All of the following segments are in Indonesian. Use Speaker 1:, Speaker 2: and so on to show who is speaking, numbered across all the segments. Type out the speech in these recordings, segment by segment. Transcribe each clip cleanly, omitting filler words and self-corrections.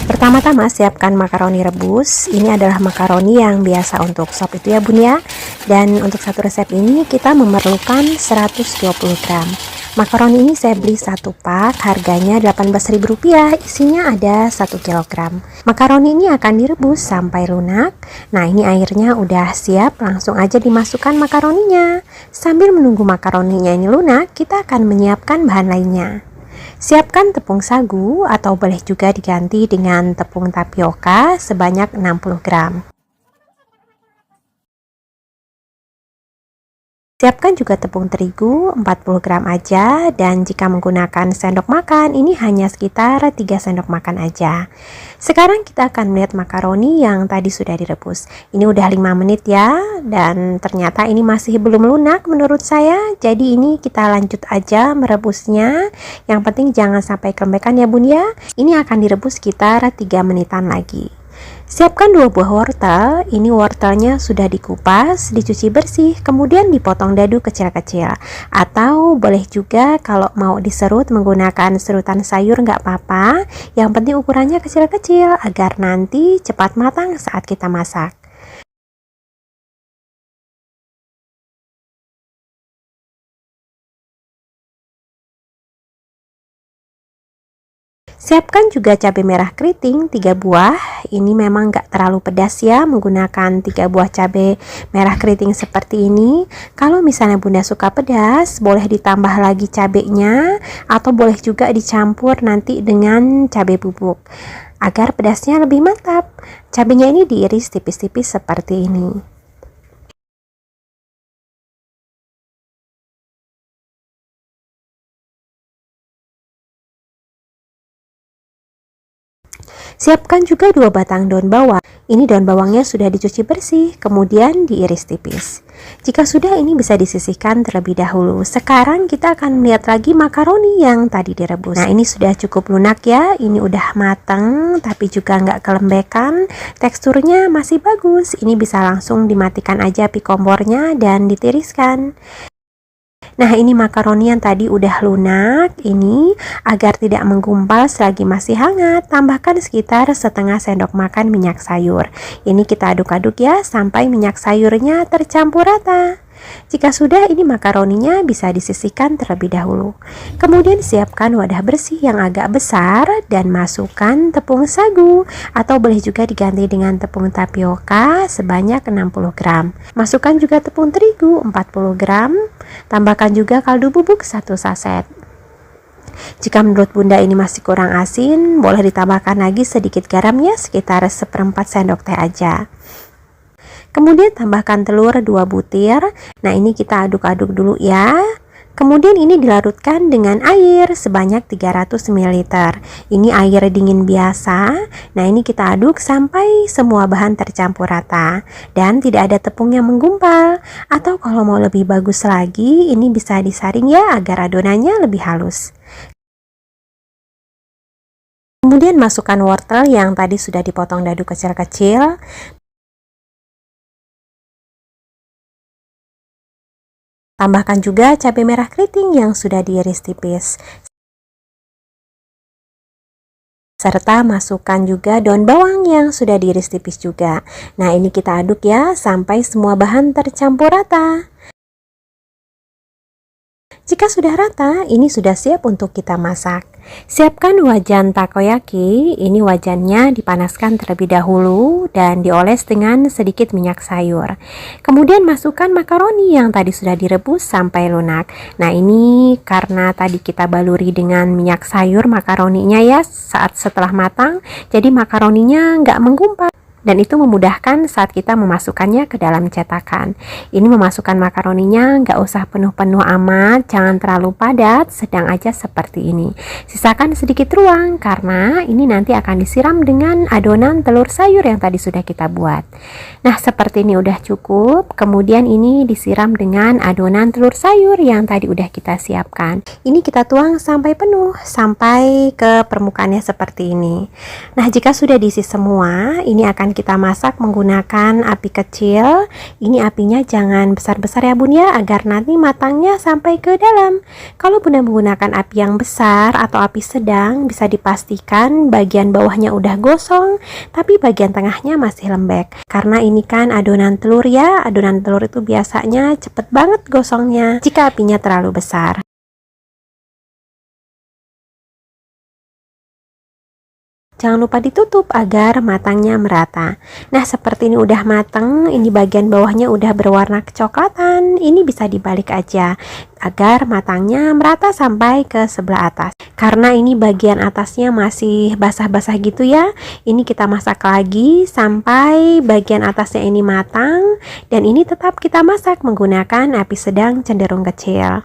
Speaker 1: Pertama-tama siapkan makaroni rebus. Ini adalah makaroni yang biasa untuk sop itu ya bun ya. Dan untuk satu resep ini kita memerlukan 120 gram. Makaroni ini saya beli satu pak, harganya Rp18.000, isinya ada 1 kg. Makaroni ini akan direbus sampai lunak. Nah ini airnya udah siap, langsung aja dimasukkan makaroninya. Sambil menunggu makaroninya ini lunak, kita akan menyiapkan bahan lainnya. Siapkan tepung sagu atau boleh juga diganti dengan tepung tapioka sebanyak 60 gram. Siapkan juga tepung terigu 40 gram aja, dan jika menggunakan sendok makan ini hanya sekitar 3 sendok makan aja. Sekarang kita akan melihat makaroni yang tadi sudah direbus. Ini udah 5 menit ya, dan ternyata ini masih belum lunak menurut saya. Jadi ini kita lanjut aja merebusnya. Yang penting jangan sampai kelembekan ya bun ya. Ini akan direbus sekitar 3 menitan lagi. Siapkan 2 buah wortel. Ini wortelnya sudah dikupas, dicuci bersih, kemudian dipotong dadu kecil-kecil. Atau boleh juga kalau mau diserut menggunakan serutan sayur nggak apa-apa. Yang penting ukurannya kecil-kecil agar nanti cepat matang saat kita masak. Siapkan juga cabai merah keriting 3 buah. Ini memang nggak terlalu pedas ya, menggunakan 3 buah cabai merah keriting seperti ini. Kalau misalnya bunda suka pedas, boleh ditambah lagi cabenya, atau boleh juga dicampur nanti dengan cabai bubuk agar pedasnya lebih mantap. Cabenya ini diiris tipis-tipis seperti ini. Siapkan juga 2 batang daun bawang. Ini daun bawangnya sudah dicuci bersih, kemudian diiris tipis. Jika sudah, ini bisa disisihkan terlebih dahulu. Sekarang kita akan melihat lagi makaroni yang tadi direbus. Nah ini sudah cukup lunak ya, ini udah matang tapi juga nggak kelembekan. Teksturnya masih bagus. Ini bisa langsung dimatikan aja api kompornya dan ditiriskan. Nah ini makaroni yang tadi udah lunak. Ini agar tidak menggumpal selagi masih hangat, tambahkan sekitar setengah sendok makan minyak sayur. Ini kita aduk-aduk ya sampai minyak sayurnya tercampur rata. Jika sudah, ini makaroninya bisa disisihkan terlebih dahulu. Kemudian siapkan wadah bersih yang agak besar dan masukkan tepung sagu, atau boleh juga diganti dengan tepung tapioka sebanyak 60 gram. Masukkan juga tepung terigu 40 gram. Tambahkan juga kaldu bubuk 1 saset. Jika menurut bunda ini masih kurang asin, boleh ditambahkan lagi sedikit garam ya, sekitar 1/4 sendok teh aja. Kemudian tambahkan telur 2 butir. Nah ini kita aduk-aduk dulu ya. Kemudian ini dilarutkan dengan air sebanyak 300 ml. Ini air dingin biasa. Nah ini kita aduk sampai semua bahan tercampur rata dan tidak ada tepung yang menggumpal. Atau kalau mau lebih bagus lagi, ini bisa disaring ya agar adonannya lebih halus. Kemudian masukkan wortel yang tadi sudah dipotong dadu kecil-kecil. Tambahkan juga cabai merah keriting yang sudah diiris tipis. Serta masukkan juga daun bawang yang sudah diiris tipis juga. Nah ini kita aduk ya sampai semua bahan tercampur rata. Jika sudah rata, ini sudah siap untuk kita masak. Siapkan wajan takoyaki. Ini wajannya dipanaskan terlebih dahulu dan dioles dengan sedikit minyak sayur. Kemudian masukkan makaroni yang tadi sudah direbus sampai lunak. Nah ini karena tadi kita baluri dengan minyak sayur makaroninya ya saat setelah matang, jadi makaroninya nggak menggumpal. Dan itu memudahkan saat kita memasukkannya ke dalam cetakan. Ini memasukkan makaroninya nggak usah penuh-penuh amat, jangan terlalu padat, sedang aja seperti ini. Sisakan sedikit ruang karena ini nanti akan disiram dengan adonan telur sayur yang tadi sudah kita buat. Nah seperti ini udah cukup. Kemudian ini disiram dengan adonan telur sayur yang tadi udah kita siapkan. Ini kita tuang sampai penuh, sampai ke permukaannya seperti ini. Nah jika sudah diisi semua, ini akan akan kita masak menggunakan api kecil. Ini apinya jangan besar-besar ya bun ya, agar nanti matangnya sampai ke dalam. Kalau bunda menggunakan api yang besar atau api sedang, bisa dipastikan bagian bawahnya udah gosong, tapi bagian tengahnya masih lembek. Karena ini kan adonan telur ya, adonan telur itu biasanya cepet banget gosongnya jika apinya terlalu besar. Jangan lupa ditutup agar matangnya merata. Nah, seperti ini udah matang, ini bagian bawahnya udah berwarna kecoklatan. Ini bisa dibalik aja agar matangnya merata sampai ke sebelah atas. Karena ini bagian atasnya masih basah-basah gitu ya. Ini kita masak lagi sampai bagian atasnya ini matang, dan ini tetap kita masak menggunakan api sedang cenderung kecil.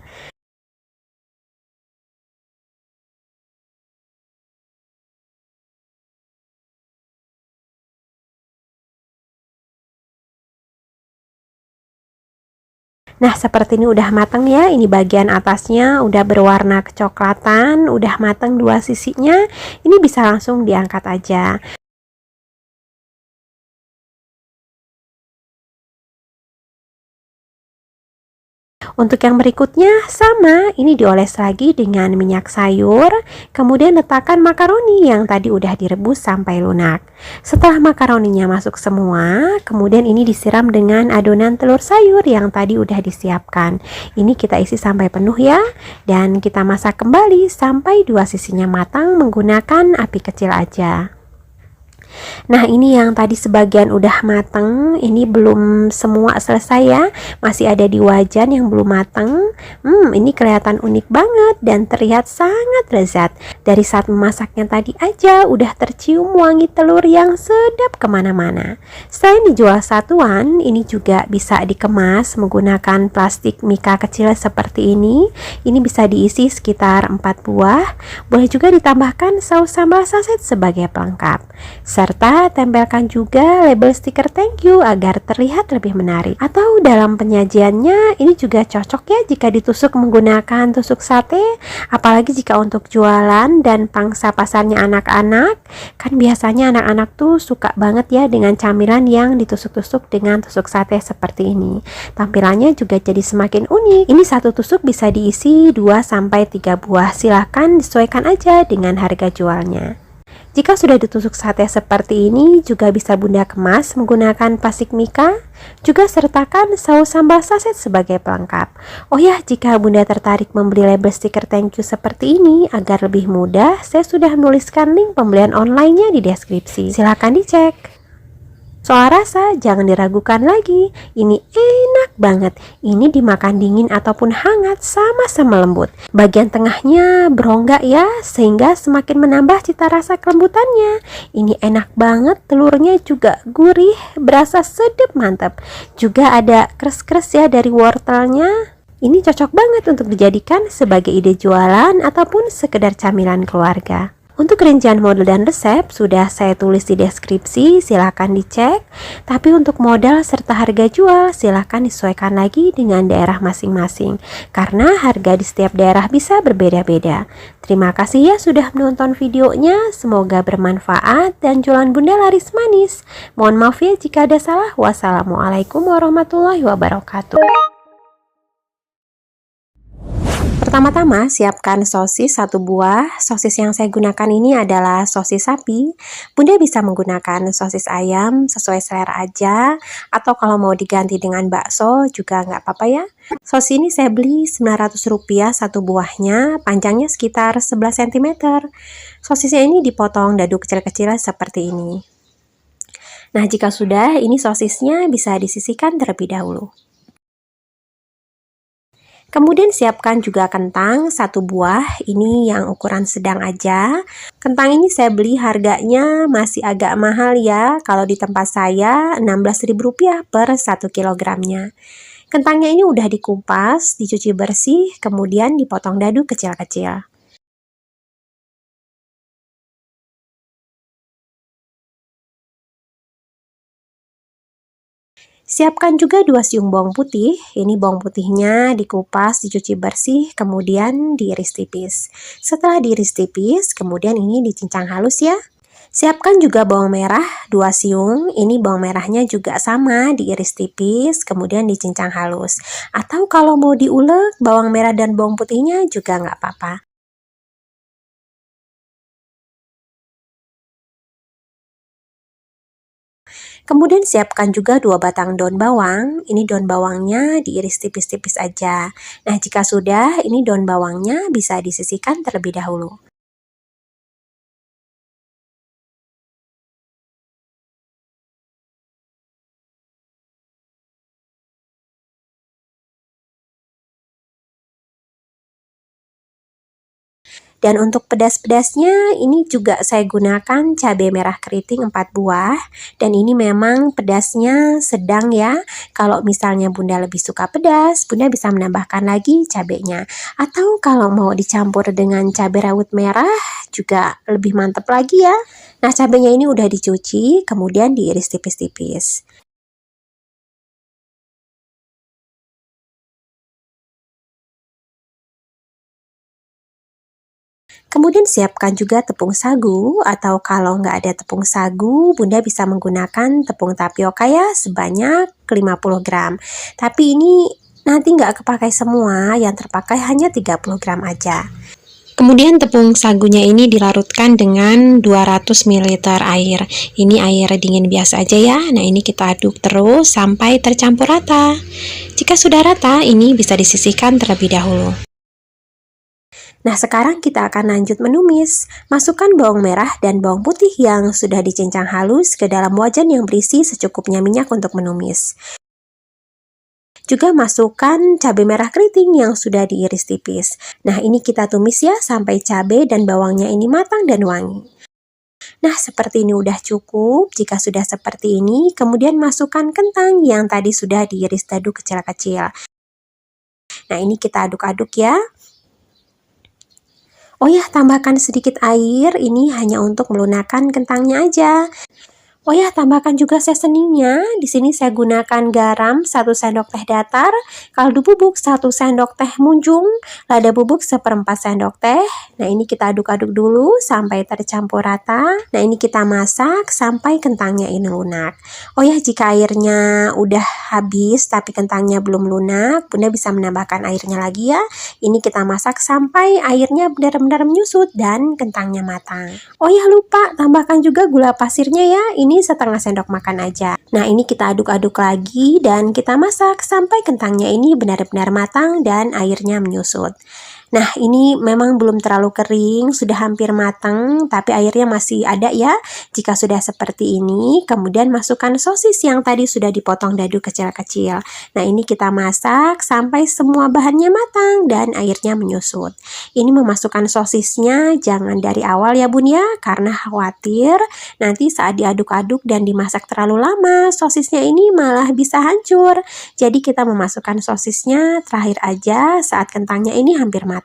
Speaker 1: Nah, seperti ini udah matang ya. Ini bagian atasnya udah berwarna kecoklatan, udah matang dua sisinya. Ini bisa langsung diangkat aja. Untuk yang berikutnya sama, ini dioles lagi dengan minyak sayur, kemudian letakkan makaroni yang tadi udah direbus sampai lunak. Setelah makaroninya masuk semua, kemudian ini disiram dengan adonan telur sayur yang tadi udah disiapkan. Ini kita isi sampai penuh ya, dan kita masak kembali sampai dua sisinya matang menggunakan api kecil aja. Nah, ini yang tadi sebagian udah mateng, ini belum semua selesai ya, masih ada di wajan yang belum mateng. Ini kelihatan unik banget dan terlihat sangat lezat. Dari saat memasaknya tadi aja udah tercium wangi telur yang sedap kemana-mana. Selain dijual satuan, ini juga bisa dikemas menggunakan plastik mika kecil seperti ini. Ini bisa diisi sekitar 4 buah. Boleh juga ditambahkan saus sambal saset sebagai pelengkap. Serta tempelkan juga label stiker thank you agar terlihat lebih menarik. Atau dalam penyajiannya ini juga cocok ya jika ditusuk menggunakan tusuk sate, apalagi jika untuk jualan dan pangsa pasarnya anak-anak. Kan biasanya anak-anak tuh suka banget ya dengan camilan yang ditusuk-tusuk dengan tusuk sate seperti ini. Tampilannya juga jadi semakin unik. Ini satu tusuk bisa diisi 2-3 buah. Silahkan disesuaikan aja dengan harga jualnya. Jika sudah ditusuk sate seperti ini, juga bisa bunda kemas menggunakan plastik mika. Juga sertakan saus sambal saset sebagai pelengkap. Oh ya, jika bunda tertarik membeli label stiker thank you seperti ini agar lebih mudah, saya sudah menuliskan link pembelian online-nya di deskripsi. Silahkan dicek. Soal rasa, jangan diragukan lagi. Ini enak banget. Ini dimakan dingin ataupun hangat sama-sama lembut. Bagian tengahnya berongga ya, sehingga semakin menambah cita rasa kelembutannya. Ini enak banget, telurnya juga gurih, berasa sedap mantap. Juga ada kres-kres ya dari wortelnya. Ini cocok banget untuk dijadikan sebagai ide jualan ataupun sekedar camilan keluarga. Untuk rincian model dan resep sudah saya tulis di deskripsi, silahkan dicek. Tapi untuk modal serta harga jual silahkan disesuaikan lagi dengan daerah masing-masing, karena harga di setiap daerah bisa berbeda-beda. Terima kasih ya sudah menonton videonya, semoga bermanfaat dan jualan bunda laris manis. Mohon maaf ya jika ada salah. Wassalamualaikum warahmatullahi wabarakatuh. Pertama-tama siapkan sosis 1 buah. Sosis yang saya gunakan ini adalah sosis sapi. Bunda bisa menggunakan sosis ayam sesuai selera aja, atau kalau mau diganti dengan bakso juga nggak apa-apa ya. Sosis ini saya beli Rp900 1 buahnya, panjangnya sekitar 11 cm. Sosisnya ini dipotong dadu kecil-kecil seperti ini. Nah, jika sudah, ini sosisnya bisa disisihkan terlebih dahulu. Kemudian siapkan juga kentang 1 buah, ini yang ukuran sedang aja. Kentang ini saya beli harganya masih agak mahal ya, kalau di tempat saya Rp16.000 per 1 kilogramnya. Kentangnya ini udah dikupas, dicuci bersih, kemudian dipotong dadu kecil-kecil. Siapkan juga 2 siung bawang putih. Ini bawang putihnya dikupas, dicuci bersih, kemudian diiris tipis. Setelah diiris tipis, kemudian ini dicincang halus ya. Siapkan juga bawang merah 2 siung, ini bawang merahnya juga sama diiris tipis, kemudian dicincang halus. Atau kalau mau diulek, bawang merah dan bawang putihnya juga nggak apa-apa. Kemudian siapkan juga 2 batang daun bawang, ini daun bawangnya diiris tipis-tipis aja. Nah jika sudah, ini daun bawangnya bisa disisihkan terlebih dahulu. Dan untuk pedas-pedasnya ini juga saya gunakan cabai merah keriting 4 buah. Dan ini memang pedasnya sedang ya. Kalau misalnya Bunda lebih suka pedas, Bunda bisa menambahkan lagi cabainya. Atau kalau mau dicampur dengan cabai rawit merah juga lebih mantap lagi ya. Nah cabainya ini udah dicuci, kemudian diiris tipis-tipis. Kemudian siapkan juga tepung sagu, atau kalau nggak ada tepung sagu, Bunda bisa menggunakan tepung tapioka ya sebanyak 50 gram. Tapi ini nanti nggak kepakai semua, yang terpakai hanya 30 gram aja. Kemudian tepung sagunya ini dilarutkan dengan 200 ml air. Ini air dingin biasa aja ya. Nah ini kita aduk terus sampai tercampur rata. Jika sudah rata, ini bisa disisihkan terlebih dahulu. Nah, sekarang kita akan lanjut menumis. Masukkan bawang merah dan bawang putih yang sudah dicincang halus ke dalam wajan yang berisi secukupnya minyak untuk menumis. Juga masukkan cabai merah keriting yang sudah diiris tipis. Nah, ini kita tumis ya sampai cabai dan bawangnya ini matang dan wangi. Nah, seperti ini udah cukup. Jika sudah seperti ini, kemudian masukkan kentang yang tadi sudah diiris dadu kecil-kecil. Nah, ini kita aduk-aduk ya. Oh ya, tambahkan sedikit air, ini hanya untuk melunakkan kentangnya aja. Oh ya, tambahkan juga seasoningnya. Di sini saya gunakan garam 1 sendok teh datar, kaldu bubuk 1 sendok teh munjung, lada bubuk 1/4 sendok teh. Nah, ini kita aduk-aduk dulu sampai tercampur rata. Nah, ini kita masak sampai kentangnya ini lunak. Oh ya, jika airnya udah habis tapi kentangnya belum lunak, Bunda bisa menambahkan airnya lagi ya. Ini kita masak sampai airnya benar-benar menyusut dan kentangnya matang. Oh ya, lupa tambahkan juga gula pasirnya ya. Ini setengah sendok makan aja. Nah, ini kita aduk-aduk lagi dan kita masak sampai kentangnya ini benar-benar matang dan airnya menyusut. Nah, ini memang belum terlalu kering, sudah hampir matang, tapi airnya masih ada ya. Jika sudah seperti ini, kemudian masukkan sosis yang tadi sudah dipotong dadu kecil-kecil. Nah, ini kita masak sampai semua bahannya matang dan airnya menyusut. Ini memasukkan sosisnya jangan dari awal ya Bun ya, karena khawatir nanti saat diaduk-aduk dan dimasak terlalu lama, sosisnya ini malah bisa hancur. Jadi kita memasukkan sosisnya terakhir aja saat kentangnya ini hampir matang.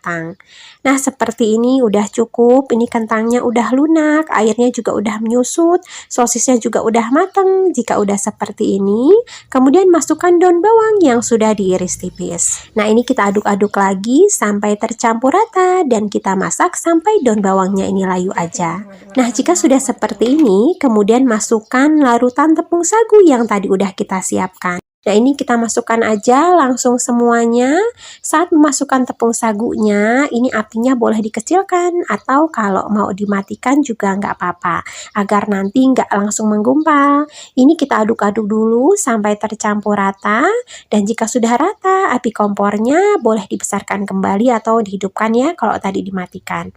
Speaker 1: Nah, seperti ini udah cukup. Ini kentangnya udah lunak, airnya juga udah menyusut, sosisnya juga udah matang. Jika udah seperti ini, kemudian masukkan daun bawang yang sudah diiris tipis. Nah, ini kita aduk-aduk lagi sampai tercampur rata dan kita masak sampai daun bawangnya ini layu aja. Nah, jika sudah seperti ini, kemudian masukkan larutan tepung sagu yang tadi udah kita siapkan. Nah, ini kita masukkan aja langsung semuanya. Saat memasukkan tepung sagunya, ini apinya boleh dikecilkan atau kalau mau dimatikan juga nggak apa-apa, agar nanti nggak langsung menggumpal. Ini kita aduk-aduk dulu sampai tercampur rata, dan jika sudah rata, api kompornya boleh dibesarkan kembali atau dihidupkan ya kalau tadi dimatikan.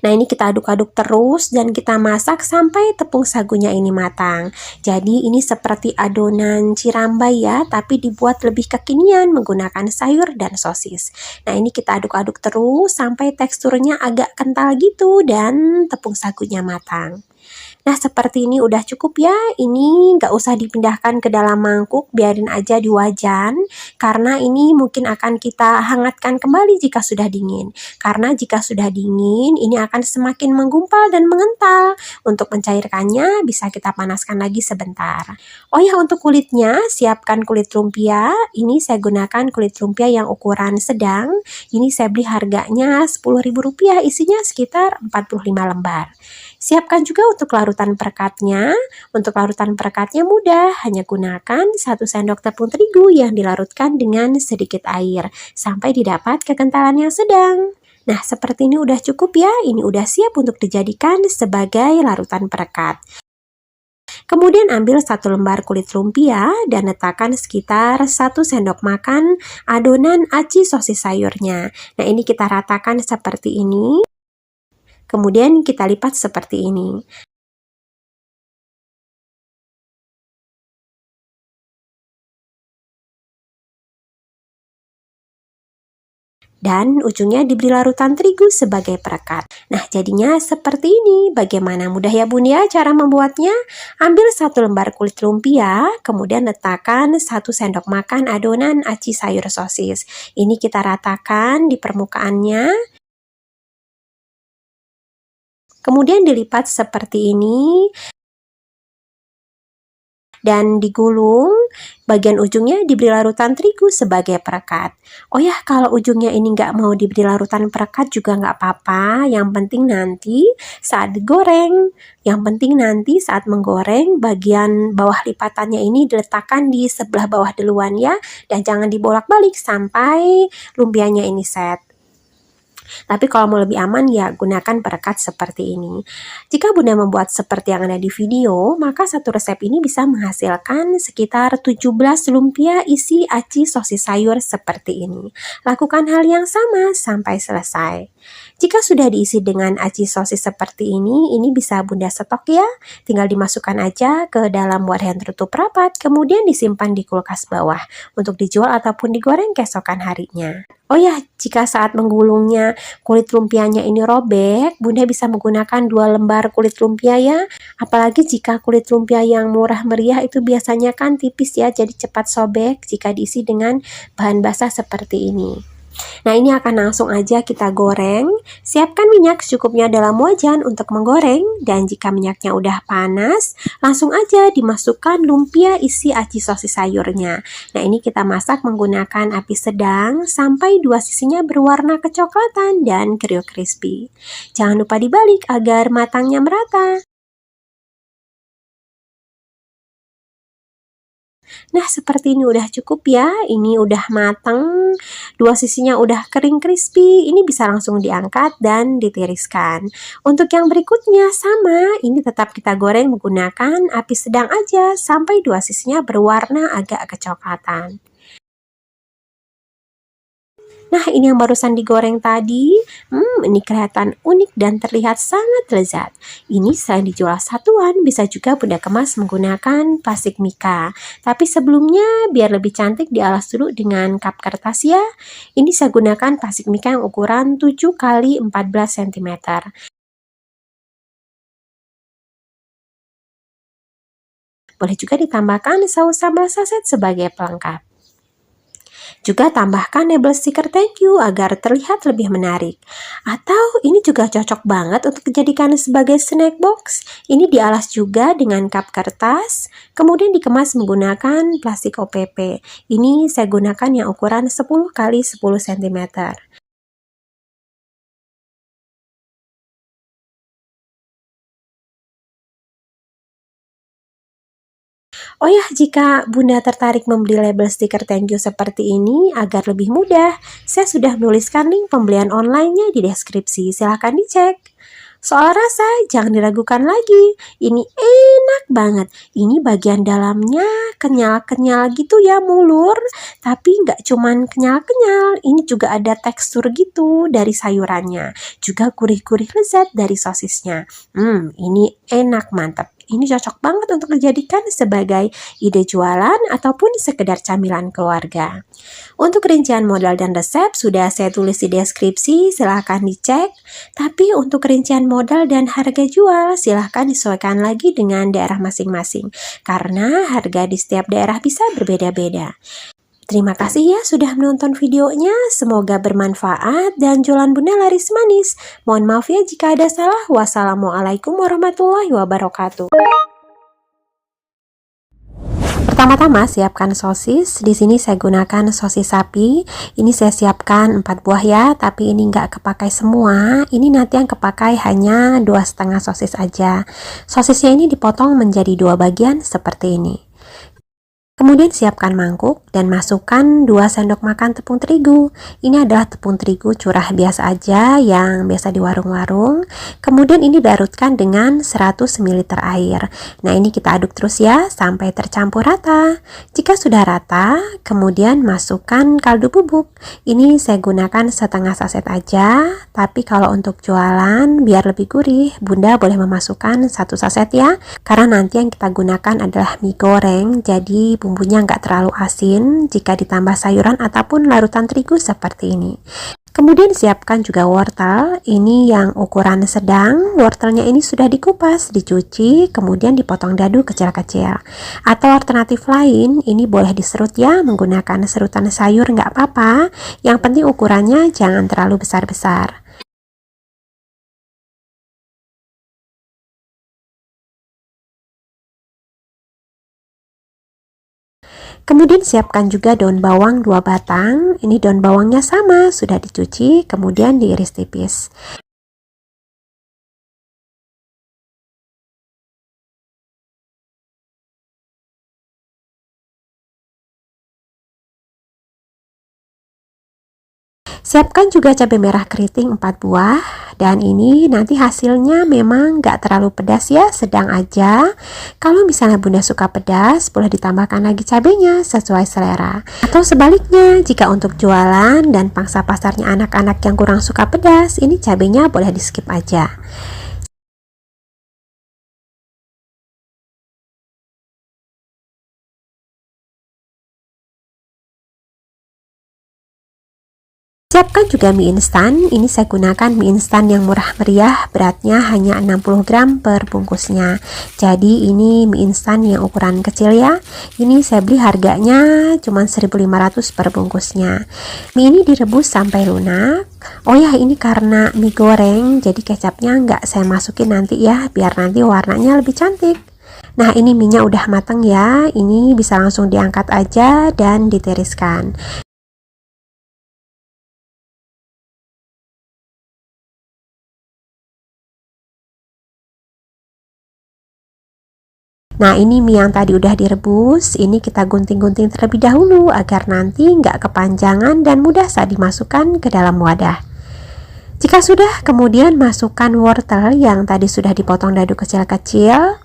Speaker 1: Nah, ini kita aduk-aduk terus dan kita masak sampai tepung sagunya ini matang. Jadi ini seperti adonan cirambai ya, tapi dibuat lebih kekinian menggunakan sayur dan sosis. Nah, ini kita aduk-aduk terus sampai teksturnya agak kental gitu dan tepung sagunya matang. Nah, seperti ini udah cukup ya. Ini nggak usah dipindahkan ke dalam mangkuk, biarin aja di wajan. Karena ini mungkin akan kita hangatkan kembali jika sudah dingin. Karena jika sudah dingin, ini akan semakin menggumpal dan mengental. Untuk mencairkannya, bisa kita panaskan lagi sebentar. Oh ya, untuk kulitnya, siapkan kulit lumpia. Ini saya gunakan kulit lumpia yang ukuran sedang. Ini saya beli harganya Rp10.000, isinya sekitar 45 lembar. Siapkan juga untuk larutan perekatnya. Untuk larutan perekatnya mudah, hanya gunakan 1 sendok tepung terigu yang dilarutkan dengan sedikit air sampai didapat kekentalan yang sedang. Nah, seperti ini udah cukup ya. Ini udah siap untuk dijadikan sebagai larutan perekat. Kemudian ambil 1 lembar kulit lumpia dan letakkan sekitar 1 sendok makan adonan aci sosis sayurnya. Nah, ini kita ratakan seperti ini. Kemudian kita lipat seperti ini. Dan ujungnya diberi larutan terigu sebagai perekat. Nah, jadinya seperti ini. Bagaimana mudah ya Bun ya cara membuatnya? Ambil 1 lembar kulit lumpia, kemudian letakkan 1 sendok makan adonan aci sayur sosis. Ini kita ratakan di permukaannya. Kemudian dilipat seperti ini. Dan digulung, bagian ujungnya diberi larutan terigu sebagai perekat. Oh ya, kalau ujungnya ini nggak mau diberi larutan perekat juga nggak apa-apa, yang penting nanti saat digoreng, saat menggoreng, bagian bawah lipatannya ini diletakkan di sebelah bawah duluan ya, dan jangan dibolak-balik sampai lumpianya ini set. Tapi kalau mau lebih aman ya gunakan perekat seperti ini. Jika Bunda membuat seperti yang ada di video, maka satu resep ini bisa menghasilkan sekitar 17 lumpia isi aci sosis sayur seperti ini. Lakukan hal yang sama sampai selesai. Jika sudah diisi dengan aci sosis seperti ini bisa Bunda stok ya. Tinggal dimasukkan aja ke dalam wadah yang tertutup rapat, kemudian disimpan di kulkas bawah untuk dijual ataupun digoreng keesokan harinya. Oh ya, jika saat menggulungnya kulit lumpianya ini robek, Bunda bisa menggunakan 2 lembar kulit lumpia ya. Apalagi jika kulit lumpia yang murah meriah itu biasanya kan tipis ya, jadi cepat sobek jika diisi dengan bahan basah seperti ini. Nah, ini akan langsung aja kita goreng. Siapkan minyak secukupnya dalam wajan untuk menggoreng, dan jika minyaknya udah panas, langsung aja dimasukkan lumpia isi aci sosis sayurnya. Nah, ini kita masak menggunakan api sedang sampai 2 sisinya berwarna kecoklatan dan kriuk crispy. Jangan lupa dibalik agar matangnya merata. Nah, seperti ini udah cukup ya. Ini udah matang, 2 sisinya udah kering crispy. Ini bisa langsung diangkat dan ditiriskan. Untuk yang berikutnya sama, ini tetap kita goreng menggunakan api sedang aja sampai 2 sisinya berwarna agak kecoklatan. Nah, ini yang barusan digoreng tadi, ini kelihatan unik dan terlihat sangat lezat. Ini selain dijual satuan, bisa juga Bunda kemas menggunakan plastik mika. Tapi sebelumnya, biar lebih cantik dialas dulu dengan kap kertas ya. Ini saya gunakan plastik mika yang ukuran 7 x 14 cm. Boleh juga ditambahkan saus sambal saset sebagai pelengkap. Juga tambahkan label stiker thank you agar terlihat lebih menarik. Atau ini juga cocok banget untuk dijadikan sebagai snack box. Ini dialas juga dengan kap kertas, kemudian dikemas menggunakan plastik OPP. Ini saya gunakan yang ukuran 10 x 10 cm. Oh ya, jika Bunda tertarik membeli label stiker thank you seperti ini agar lebih mudah, saya sudah menuliskan link pembelian online-nya di deskripsi. Silahkan dicek. Soal rasa, jangan diragukan lagi. Ini enak banget. Ini bagian dalamnya kenyal-kenyal gitu ya, mulur. Tapi nggak cuman kenyal-kenyal, ini juga ada tekstur gitu dari sayurannya. Juga gurih-gurih lezat dari sosisnya. Ini enak, mantap. Ini cocok banget untuk dijadikan sebagai ide jualan ataupun sekedar camilan keluarga. Untuk rincian modal dan resep sudah saya tulis di deskripsi, silahkan dicek. Tapi untuk rincian modal dan harga jual silahkan disesuaikan lagi dengan daerah masing-masing, karena harga di setiap daerah bisa berbeda-beda. Terima kasih ya sudah menonton videonya, semoga bermanfaat dan jualan Bunda laris manis. Mohon maaf ya jika ada salah. Wassalamualaikum warahmatullahi wabarakatuh. Pertama-tama siapkan sosis. Di sini saya gunakan sosis sapi. Ini saya siapkan 4 buah ya, tapi ini nggak kepakai semua. Ini nanti yang kepakai hanya 2,5 sosis aja. Sosisnya ini dipotong menjadi 2 bagian seperti ini. Kemudian siapkan mangkuk dan masukkan 2 sendok makan tepung terigu. Ini adalah tepung terigu curah biasa aja yang biasa di warung-warung. Kemudian ini dilarutkan dengan 100 ml air. Nah, ini kita aduk terus ya sampai tercampur rata. Jika sudah rata, kemudian masukkan kaldu bubuk. Ini saya gunakan setengah saset aja, tapi kalau untuk jualan biar lebih gurih, Bunda boleh memasukkan 1 saset ya. Karena nanti yang kita gunakan adalah mie goreng, jadi bumbunya nggak terlalu asin jika ditambah sayuran ataupun larutan terigu seperti ini. Kemudian siapkan juga wortel, ini yang ukuran sedang. Wortelnya ini sudah dikupas, dicuci, kemudian dipotong dadu kecil-kecil. Atau alternatif lain, ini boleh diserut ya, menggunakan serutan sayur nggak apa-apa. Yang penting ukurannya jangan terlalu besar-besar. Kemudian siapkan juga daun bawang 2 batang. Ini daun bawangnya sama, sudah dicuci, kemudian diiris tipis. Siapkan juga cabai merah keriting 4 buah, dan ini nanti hasilnya memang nggak terlalu pedas ya, sedang aja. Kalau misalnya Bunda suka pedas, boleh ditambahkan lagi cabenya sesuai selera. Atau sebaliknya, jika untuk jualan dan pangsa pasarnya anak-anak yang kurang suka pedas, ini cabenya boleh di skip aja. Siapkan juga mie instan. Ini saya gunakan mie instan yang murah meriah, beratnya hanya 60 gram per bungkusnya. Jadi ini mie instan yang ukuran kecil ya. Ini saya beli harganya cuma 1.500 per bungkusnya. Mie ini direbus sampai lunak. Oh ya, ini karena mie goreng, jadi kecapnya nggak saya masukin nanti ya, biar nanti warnanya lebih cantik. Nah, ini minyak udah matang ya. Ini bisa langsung diangkat aja dan ditiriskan. Nah, ini mie yang tadi udah direbus, ini kita gunting-gunting terlebih dahulu agar nanti nggak kepanjangan dan mudah saat dimasukkan ke dalam wadah. Jika sudah, kemudian masukkan wortel yang tadi sudah dipotong dadu kecil-kecil.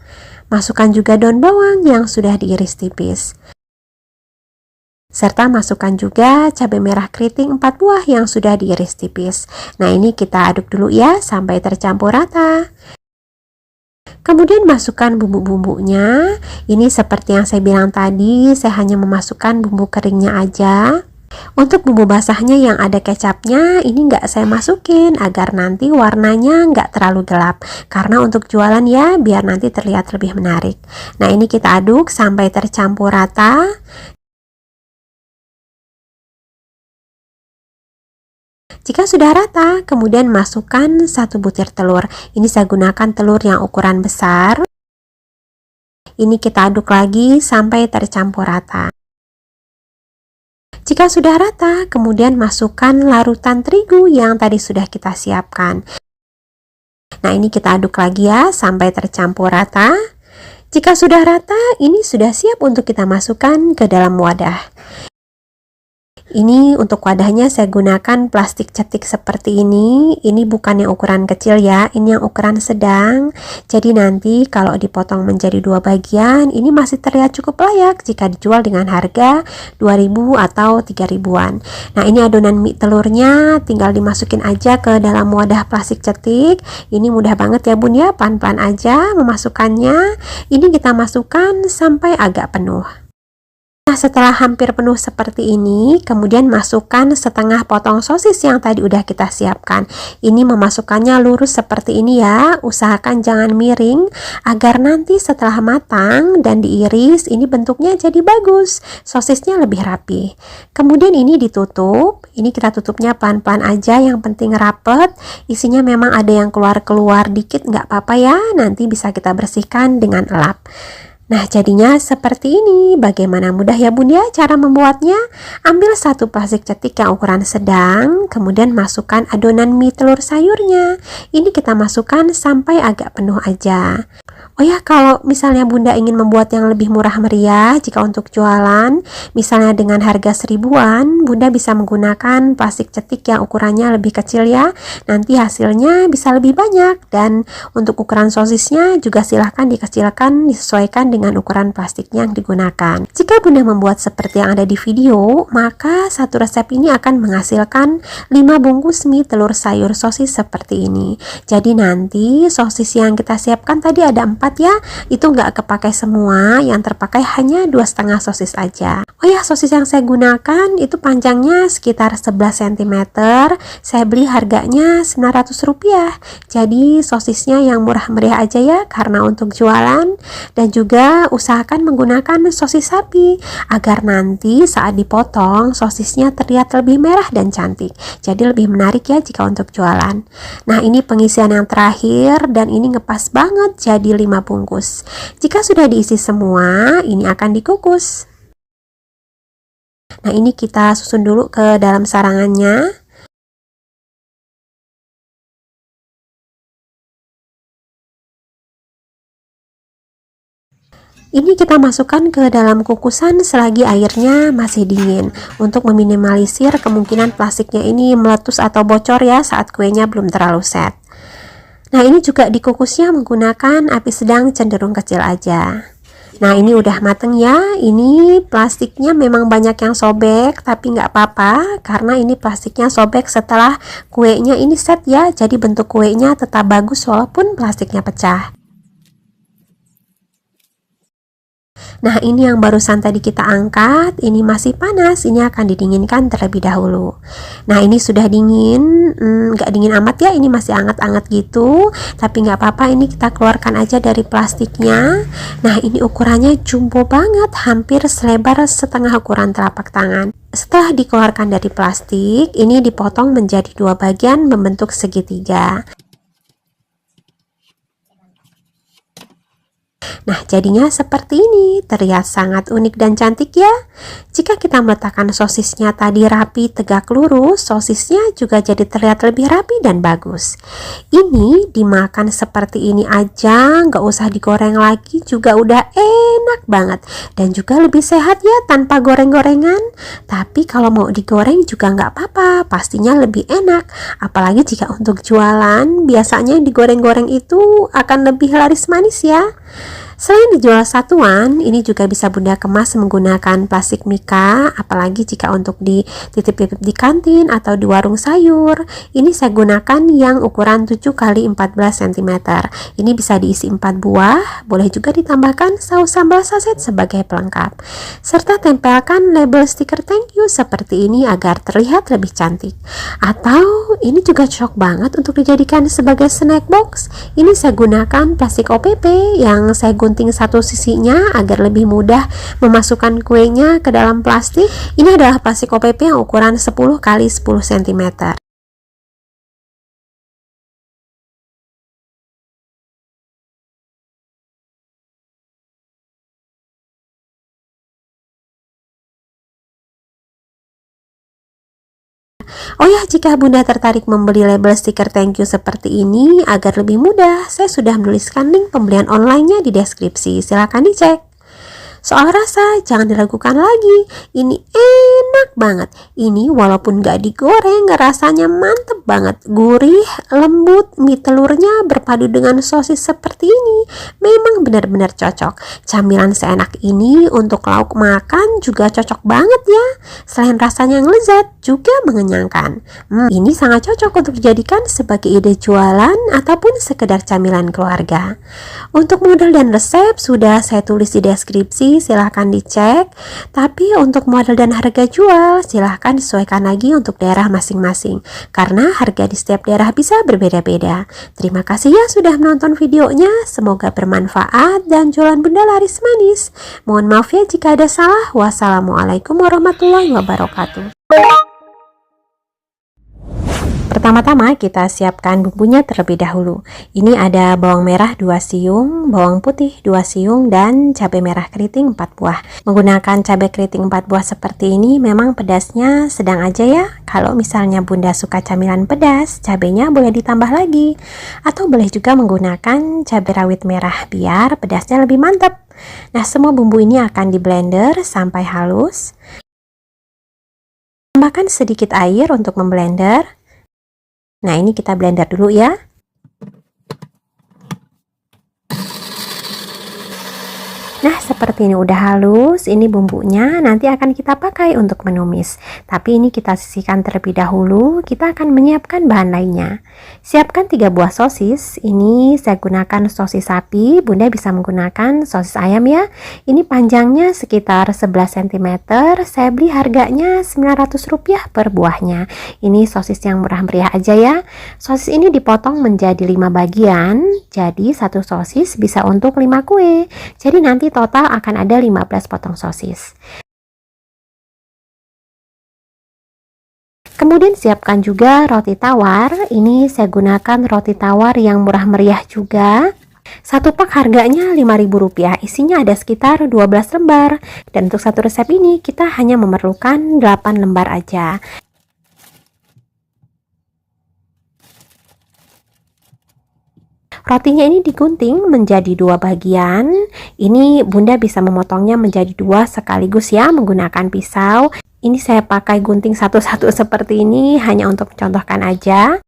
Speaker 1: Masukkan juga daun bawang yang sudah diiris tipis. Serta masukkan juga cabai merah keriting 4 buah yang sudah diiris tipis. Nah, ini kita aduk dulu ya sampai tercampur rata. Kemudian masukkan bumbu-bumbunya. Ini seperti yang saya bilang tadi, saya hanya memasukkan bumbu keringnya aja. Untuk bumbu basahnya yang ada kecapnya, ini nggak saya masukin agar nanti warnanya nggak terlalu gelap. Karena untuk jualan ya, biar nanti terlihat lebih menarik. Nah, ini kita aduk sampai tercampur rata. Jika sudah rata, kemudian masukkan 1 butir telur. Ini saya gunakan telur yang ukuran besar. Ini kita aduk lagi sampai tercampur rata. Jika sudah rata, kemudian masukkan larutan terigu yang tadi sudah kita siapkan. Nah, ini kita aduk lagi ya sampai tercampur rata. Jika sudah rata, ini sudah siap untuk kita masukkan ke dalam wadah. Ini untuk wadahnya saya gunakan plastik cetik seperti ini. Ini bukan yang ukuran kecil ya, ini yang ukuran sedang. Jadi nanti kalau dipotong menjadi 2 bagian, ini masih terlihat cukup layak jika dijual dengan harga 2.000 atau 3.000-an. Nah, ini adonan mie telurnya tinggal dimasukin aja ke dalam wadah plastik cetik. Ini mudah banget ya Bun ya, pelan-pelan aja memasukkannya. Ini kita masukkan sampai agak penuh. Nah, setelah hampir penuh seperti ini, kemudian masukkan setengah potong sosis yang tadi udah kita siapkan. Ini memasukkannya lurus seperti ini ya, usahakan jangan miring agar nanti setelah matang dan diiris, ini bentuknya jadi bagus, sosisnya lebih rapi. Kemudian ini ditutup, ini kita tutupnya pelan-pelan aja, yang penting rapet. Isinya memang ada yang keluar-keluar dikit, nggak apa-apa ya, nanti bisa kita bersihkan dengan elap. Nah, jadinya seperti ini. Bagaimana mudah ya Bunda cara membuatnya? Ambil satu plastik cetik yang ukuran sedang, kemudian masukkan adonan mie telur sayurnya. Ini kita masukkan sampai agak penuh aja. Oh ya, kalau misalnya Bunda ingin membuat yang lebih murah meriah, jika untuk jualan, misalnya dengan harga 1000-an, Bunda bisa menggunakan plastik cetik yang ukurannya lebih kecil ya. Nanti hasilnya bisa lebih banyak. Dan untuk ukuran sosisnya juga silahkan dikecilkan disesuaikan dengan ukuran plastiknya yang digunakan. Jika Bunda membuat seperti yang ada di video, maka satu resep ini akan menghasilkan 5 bungkus mie telur sayur sosis seperti ini. Jadi nanti sosis yang kita siapkan tadi ada 4 ya, itu nggak kepakai semua, yang terpakai hanya 2,5 sosis aja. Oh ya, sosis yang saya gunakan itu panjangnya sekitar 11 cm, saya beli harganya Rp900. Jadi sosisnya yang murah meriah aja ya, karena untuk jualan. Dan juga usahakan menggunakan sosis sapi, agar nanti saat dipotong sosisnya terlihat lebih merah dan cantik, jadi lebih menarik ya jika untuk jualan. Nah, ini pengisian yang terakhir, dan ini ngepas banget jadi 5 bungkus. Jika sudah diisi semua, ini akan dikukus. Nah, ini kita susun dulu ke dalam sarangannya. Ini kita masukkan ke dalam kukusan selagi airnya masih dingin, untuk meminimalisir kemungkinan plastiknya ini meletus atau bocor ya saat kuenya belum terlalu set. Nah, ini juga dikukusnya menggunakan api sedang cenderung kecil aja. Nah, ini udah mateng ya. Ini plastiknya memang banyak yang sobek, tapi nggak apa-apa karena ini plastiknya sobek setelah kuenya ini set ya. Jadi bentuk kuenya tetap bagus walaupun plastiknya pecah. Nah, ini yang barusan tadi kita angkat, ini masih panas, ini akan didinginkan terlebih dahulu. Nah, ini sudah dingin, nggak dingin amat ya, ini masih anget-anget gitu, tapi nggak apa-apa, ini kita keluarkan aja dari plastiknya. Nah, ini ukurannya jumbo banget, hampir selebar setengah ukuran telapak tangan. Setelah dikeluarkan dari plastik, ini dipotong menjadi 2 bagian membentuk segitiga. Nah, jadinya seperti ini, terlihat sangat unik dan cantik ya. Jika kita meletakkan sosisnya tadi rapi tegak lurus, sosisnya juga jadi terlihat lebih rapi dan bagus. Ini dimakan seperti ini aja, nggak usah digoreng lagi, juga udah enak banget. Dan juga lebih sehat ya, tanpa goreng-gorengan. Tapi kalau mau digoreng juga nggak apa-apa, pastinya lebih enak. Apalagi jika untuk jualan, biasanya digoreng-goreng itu akan lebih laris manis ya. Selain dijual satuan, ini juga bisa Bunda kemas menggunakan plastik mika, apalagi jika untuk dititip-titip di kantin atau di warung sayur. Ini saya gunakan yang ukuran 7 x 14 cm. Ini bisa diisi 4 buah, boleh juga ditambahkan saus sambal saset sebagai pelengkap. Serta tempelkan label stiker thank you seperti ini agar terlihat lebih cantik. Atau ini juga cocok banget untuk dijadikan sebagai snack box. Ini saya gunakan plastik OPP yang saya gunting satu sisinya agar lebih mudah memasukkan kuenya ke dalam plastik. Ini adalah plastik OPP yang ukuran 10 x 10 cm. Oh ya, jika Bunda tertarik membeli label stiker thank you seperti ini agar lebih mudah, saya sudah menuliskan link pembelian online-nya di deskripsi. Silahkan dicek. Soal rasa, jangan diragukan lagi. Ini enak banget. Ini walaupun gak digoreng, rasanya mantep banget. Gurih, lembut, mie telurnya berpadu dengan sosis seperti ini. Memang benar-benar cocok. Camilan seenak ini untuk lauk makan juga cocok banget ya. Selain rasanya yang lezat, juga mengenyangkan. Ini sangat cocok untuk dijadikan sebagai ide jualan ataupun sekedar camilan keluarga. Untuk model dan resep sudah saya tulis di deskripsi, silahkan dicek. Tapi untuk model dan harga jual silahkan disesuaikan lagi untuk daerah masing-masing, karena harga di setiap daerah bisa berbeda-beda. Terima kasih ya sudah menonton videonya, semoga bermanfaat dan jualan Bunda laris manis. Mohon maaf ya jika ada salah. Wassalamualaikum warahmatullahi wabarakatuh. Pertama Pertama-tama kita siapkan bumbunya terlebih dahulu. Ini ada bawang merah 2 siung, bawang putih 2 siung, dan cabai merah keriting 4 buah. Menggunakan cabai keriting 4 buah seperti ini memang pedasnya sedang aja ya. Kalau misalnya Bunda suka camilan pedas, cabainya boleh ditambah lagi. Atau boleh juga menggunakan cabai rawit merah biar pedasnya lebih mantap. Nah, semua bumbu ini akan di blender sampai halus. Tambahkan sedikit air untuk memblender. Nah, ini kita blender dulu ya. Nah, seperti ini udah halus. Ini bumbunya nanti akan kita pakai untuk menumis. Tapi ini kita sisihkan terlebih dahulu. Kita akan menyiapkan bahan lainnya. Siapkan 3 buah sosis. Ini saya gunakan sosis sapi. Bunda bisa menggunakan sosis ayam ya. Ini panjangnya sekitar 11 cm. Saya beli harganya Rp900 per buahnya. Ini sosis yang murah meriah aja ya. Sosis ini dipotong menjadi 5 bagian. Jadi satu sosis bisa untuk 5 kue. Jadi nanti total akan ada 15 potong sosis. Kemudian siapkan juga roti tawar. Ini saya gunakan roti tawar yang murah meriah juga. Satu pak harganya Rp5.000. Isinya ada sekitar 12 lembar. Dan untuk satu resep ini kita hanya memerlukan 8 lembar aja. Rotinya ini digunting menjadi 2 bagian. Ini Bunda bisa memotongnya menjadi 2 sekaligus ya menggunakan pisau. Ini saya pakai gunting satu-satu seperti ini hanya untuk mencontohkan aja.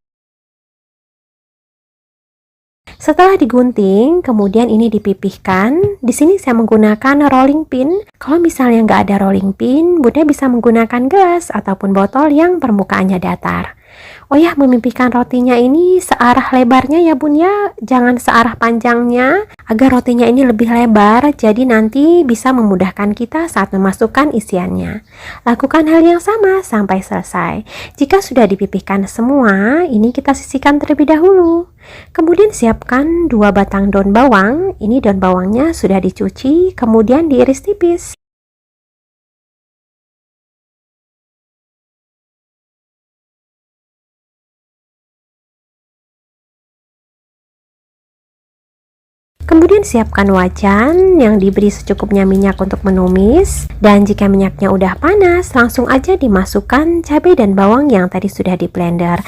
Speaker 1: Setelah digunting, kemudian ini dipipihkan. Di sini saya menggunakan rolling pin. Kalau misalnya nggak ada rolling pin, Bunda bisa menggunakan gelas ataupun botol yang permukaannya datar. Oh ya, memipihkan rotinya ini searah lebarnya ya Bun ya, jangan searah panjangnya, agar rotinya ini lebih lebar, jadi nanti bisa memudahkan kita saat memasukkan isiannya. Lakukan hal yang sama sampai selesai. Jika sudah dipipihkan semua, ini kita sisihkan terlebih dahulu. Kemudian siapkan 2 batang daun bawang. Ini daun bawangnya sudah dicuci, kemudian diiris tipis. Kemudian siapkan wajan yang diberi secukupnya minyak untuk menumis. Dan jika minyaknya udah panas, langsung aja dimasukkan cabai dan bawang yang tadi sudah di blender.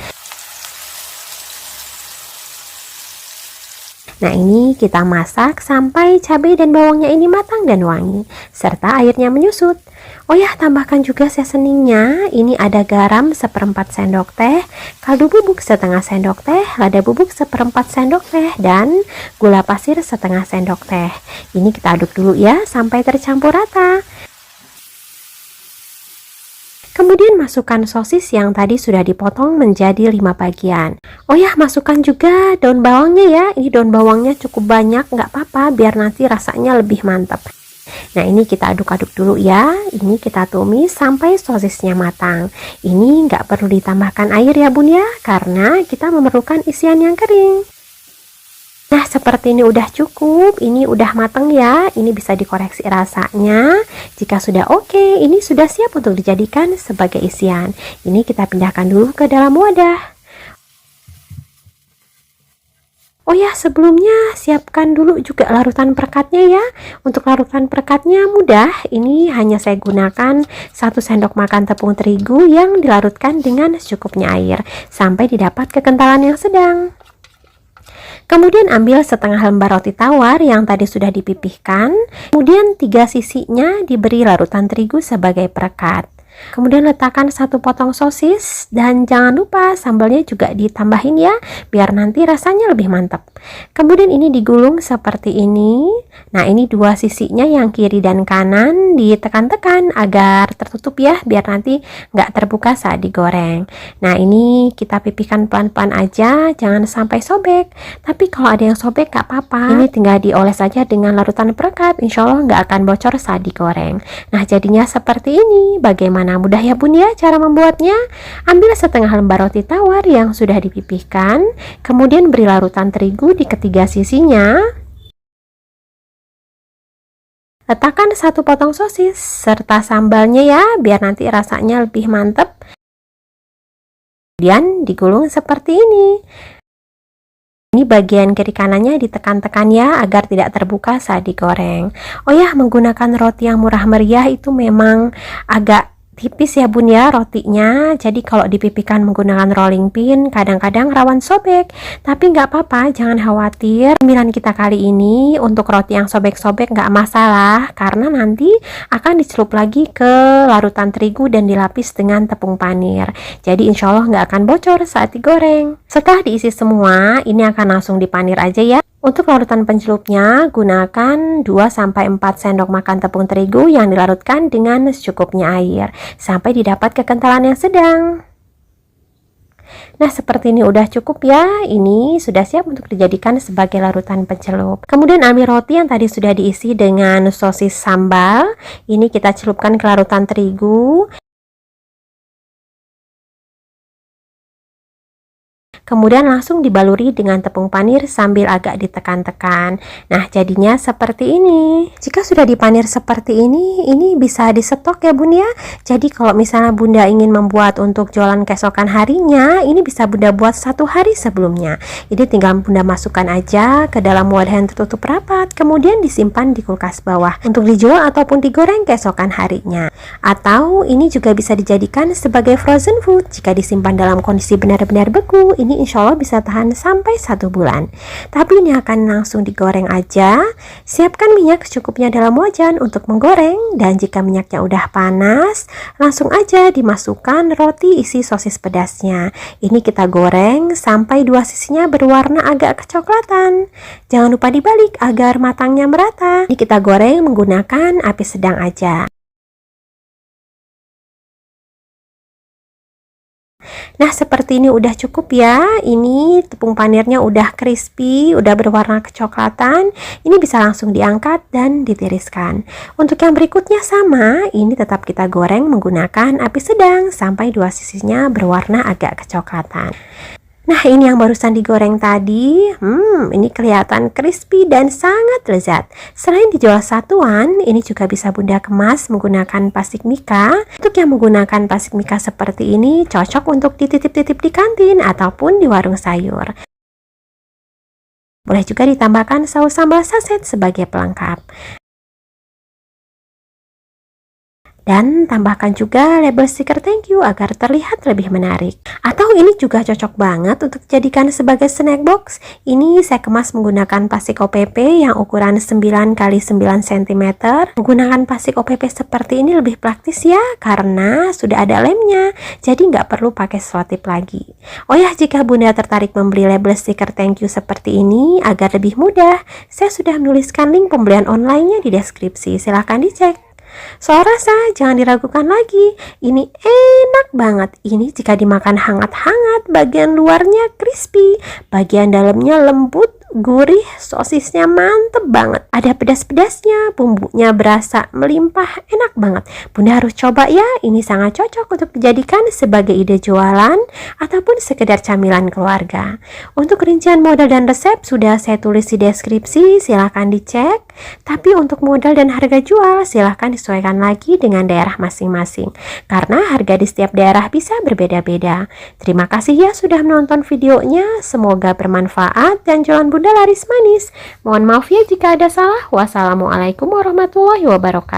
Speaker 1: Nah, ini kita masak sampai cabai dan bawangnya ini matang dan wangi, serta airnya menyusut. Oh ya, tambahkan juga seasoningnya. Ini ada garam 1/4 sendok teh, kaldu bubuk 1/2 sendok teh, lada bubuk 1/4 sendok teh, dan gula pasir 1/2 sendok teh. Ini kita aduk dulu ya sampai tercampur rata. Kemudian masukkan sosis yang tadi sudah dipotong menjadi 5 bagian. Oh ya, masukkan juga daun bawangnya ya. Ini daun bawangnya cukup banyak, nggak apa-apa biar nanti rasanya lebih mantap. Nah, ini kita aduk-aduk dulu ya. Ini kita tumis sampai sosisnya matang. Ini nggak perlu ditambahkan air ya Bun ya, karena kita memerlukan isian yang kering. Nah, seperti ini udah cukup. Ini udah mateng ya. Ini bisa dikoreksi rasanya. Jika sudah oke, ini sudah siap untuk dijadikan sebagai isian. Ini kita pindahkan dulu ke dalam wadah. Oh ya, sebelumnya siapkan dulu juga larutan perekatnya ya. Untuk larutan perekatnya mudah. Ini hanya saya gunakan 1 sendok makan tepung terigu yang dilarutkan dengan secukupnya air sampai didapat kekentalan yang sedang. Kemudian ambil setengah lembar roti tawar yang tadi sudah dipipihkan. Kemudian 3 sisinya diberi larutan terigu sebagai perekat. Kemudian letakkan 1 potong sosis dan jangan lupa sambalnya juga ditambahin ya, biar nanti rasanya lebih mantap. Kemudian ini digulung seperti ini. Nah, ini 2 sisinya yang kiri dan kanan ditekan-tekan agar tertutup ya, biar nanti nggak terbuka saat digoreng. Nah, ini kita pipihkan pelan-pelan aja, jangan sampai sobek. Tapi kalau ada yang sobek nggak apa-apa. Ini tinggal dioles saja dengan larutan perekat, insya Allah nggak akan bocor saat digoreng. Nah, jadinya seperti ini. Bagaimana? Mudah ya Bun ya cara membuatnya? Ambil setengah lembar roti tawar yang sudah dipipihkan, kemudian beri larutan terigu di ketiga sisinya. Letakkan 1 potong sosis serta sambalnya ya, biar nanti rasanya lebih mantap. Kemudian digulung seperti ini. Ini bagian kiri kanannya ditekan-tekan ya, agar tidak terbuka saat digoreng. Oh ya, menggunakan roti yang murah meriah itu memang agak tipis ya bun ya rotinya, jadi kalau dipipihkan menggunakan rolling pin kadang-kadang rawan sobek. Tapi nggak apa-apa, jangan khawatir. Cemilan kita kali ini untuk roti yang sobek-sobek nggak masalah, karena nanti akan dicelup lagi ke larutan terigu dan dilapis dengan tepung panir. Jadi insya Allah nggak akan bocor saat digoreng. Setelah diisi semua, ini akan langsung dipanir aja ya. Untuk larutan pencelupnya, gunakan 2-4 sendok makan tepung terigu yang dilarutkan dengan secukupnya air, sampai didapat kekentalan yang sedang. Nah, seperti ini udah cukup ya. Ini sudah siap untuk dijadikan sebagai larutan pencelup. Kemudian ambil roti yang tadi sudah diisi dengan sosis sambal. Ini kita celupkan ke larutan terigu. Kemudian langsung dibaluri dengan tepung panir sambil agak ditekan-tekan. Nah, jadinya seperti ini. Jika sudah dipanir seperti ini bisa disetok ya bun ya. Jadi kalau misalnya bunda ingin membuat untuk jualan keesokan harinya, ini bisa bunda buat 1 hari sebelumnya. Ini tinggal bunda masukkan aja ke dalam wadah yang tertutup rapat, kemudian disimpan di kulkas bawah untuk dijual ataupun digoreng keesokan harinya. Atau ini juga bisa dijadikan sebagai frozen food jika disimpan dalam kondisi benar-benar beku. Ini insya Allah bisa tahan sampai 1 bulan. Tapi ini akan langsung digoreng aja. Siapkan minyak secukupnya dalam wajan untuk menggoreng, dan jika minyaknya udah panas, langsung aja dimasukkan roti isi sosis pedasnya. Ini kita goreng sampai 2 sisinya berwarna agak kecoklatan. Jangan lupa dibalik agar matangnya merata. Ini kita goreng menggunakan api sedang aja. Nah, seperti ini udah cukup ya. Ini tepung panirnya udah crispy, udah berwarna kecoklatan. Ini bisa langsung diangkat dan ditiriskan. Untuk yang berikutnya sama, ini tetap kita goreng menggunakan api sedang sampai 2 sisinya berwarna agak kecoklatan. Nah, ini yang barusan digoreng tadi, ini kelihatan crispy dan sangat lezat. Selain dijual satuan, ini juga bisa bunda kemas menggunakan plastik mika. Untuk yang menggunakan plastik mika seperti ini, cocok untuk dititip-titip di kantin ataupun di warung sayur. Boleh juga ditambahkan saus sambal saset sebagai pelengkap. Dan tambahkan juga label stiker thank you agar terlihat lebih menarik. Atau ini juga cocok banget untuk dijadikan sebagai snack box. Ini saya kemas menggunakan plastik OPP yang ukuran 9x9 cm. Menggunakan plastik OPP seperti ini lebih praktis ya, karena sudah ada lemnya. Jadi nggak perlu pakai selotip lagi. Oh ya, jika bunda tertarik membeli label stiker thank you seperti ini agar lebih mudah, saya sudah menuliskan link pembelian online-nya di deskripsi. Silahkan dicek. Soal rasa, jangan diragukan lagi. Ini enak banget. Ini jika dimakan hangat-hangat, bagian luarnya crispy, bagian dalamnya lembut, gurih, sosisnya mantep banget. Ada pedas-pedasnya, bumbunya berasa melimpah, enak banget. Bunda harus coba ya, ini sangat cocok untuk dijadikan sebagai ide jualan ataupun sekedar camilan keluarga. Untuk rincian modal dan resep sudah saya tulis di deskripsi, silahkan dicek. Tapi untuk modal dan harga jual silahkan disesuaikan lagi dengan daerah masing-masing, karena harga di setiap daerah bisa berbeda-beda. Terima kasih ya sudah menonton videonya, semoga bermanfaat dan jualan bunda laris manis. Mohon maaf ya jika ada salah. Wassalamualaikum warahmatullahi wabarakatuh.